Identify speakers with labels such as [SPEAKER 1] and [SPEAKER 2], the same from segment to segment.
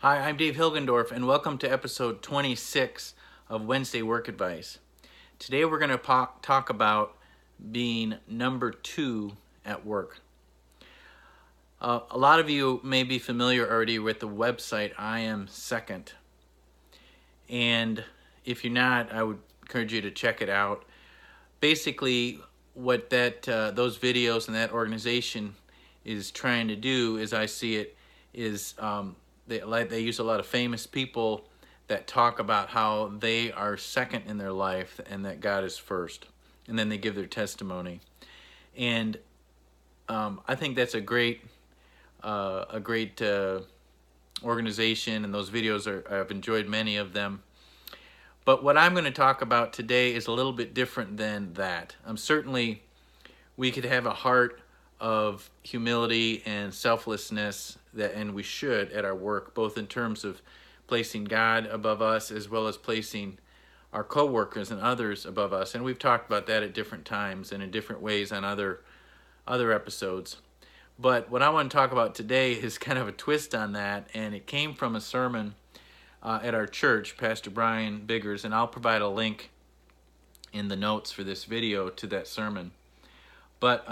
[SPEAKER 1] Hi, I'm Dave Hilgendorf, and welcome to episode 26 of Wednesday Work Advice. Today we're going to talk about being number 2 at work. A lot of you may be familiar already with the website I Am Second. And if you're not, I would encourage you to check it out. Basically, what those videos and that organization is trying to do, as I see it, is they use a lot of famous people that talk about how they are second in their life and that God is first, and then they give their testimony. And I think that's a great organization, and those videos I've enjoyed many of them. But what I'm going to talk about today is a little bit different than that. Certainly, we could have a heart of humility and selflessness, and we should at our work, both in terms of placing God above us as well as placing our co-workers and others above us. And we've talked about that at different times and in different ways on other episodes. But what I want to talk about today is kind of a twist on that, and it came from a sermon at our church, Pastor Brian Biggers, and I'll provide a link in the notes for this video to that sermon. But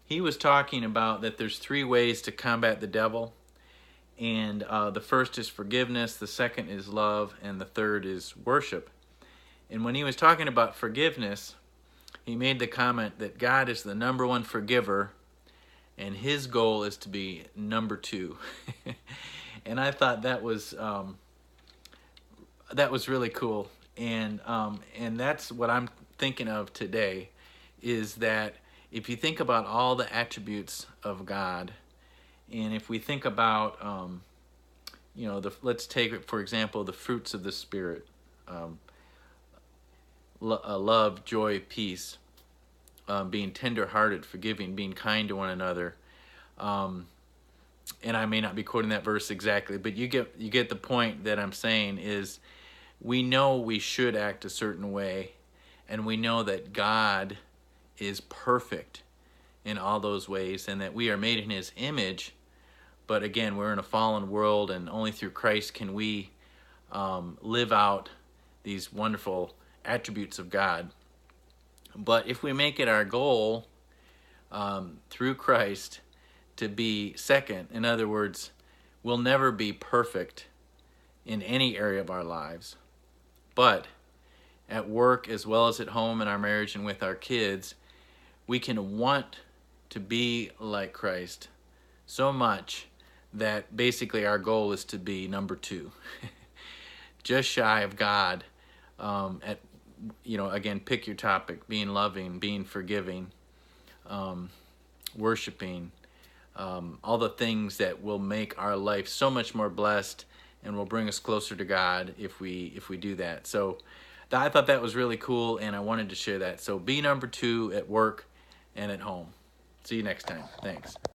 [SPEAKER 1] he was talking about that there's 3 ways to combat the devil, and the first is forgiveness, the second is love, and the third is worship. And when he was talking about forgiveness, he made the comment that God is the number 1 forgiver, and his goal is to be number 2. And I thought that was really cool, and that's what I'm thinking of today, is that if you think about all the attributes of God, and if we think about, let's take it, for example, the fruits of the Spirit, love, joy, peace, being tender-hearted, forgiving, being kind to one another. And I may not be quoting that verse exactly, but you get the point that I'm saying is we know we should act a certain way, and we know that God is perfect in all those ways, and that we are made in his image. But again, we're in a fallen world, and only through Christ can we live out these wonderful attributes of God. But if we make it our goal through Christ to be second, in other words, we'll never be perfect in any area of our lives, but at work as well as at home, in our marriage, and with our kids, we can want to be like Christ so much that basically our goal is to be number 2, just shy of God. Again, pick your topic: being loving, being forgiving, worshiping, all the things that will make our life so much more blessed and will bring us closer to God if we do that. So I thought that was really cool, and I wanted to share that. So be number 2 at work and at home. See you next time. Thanks.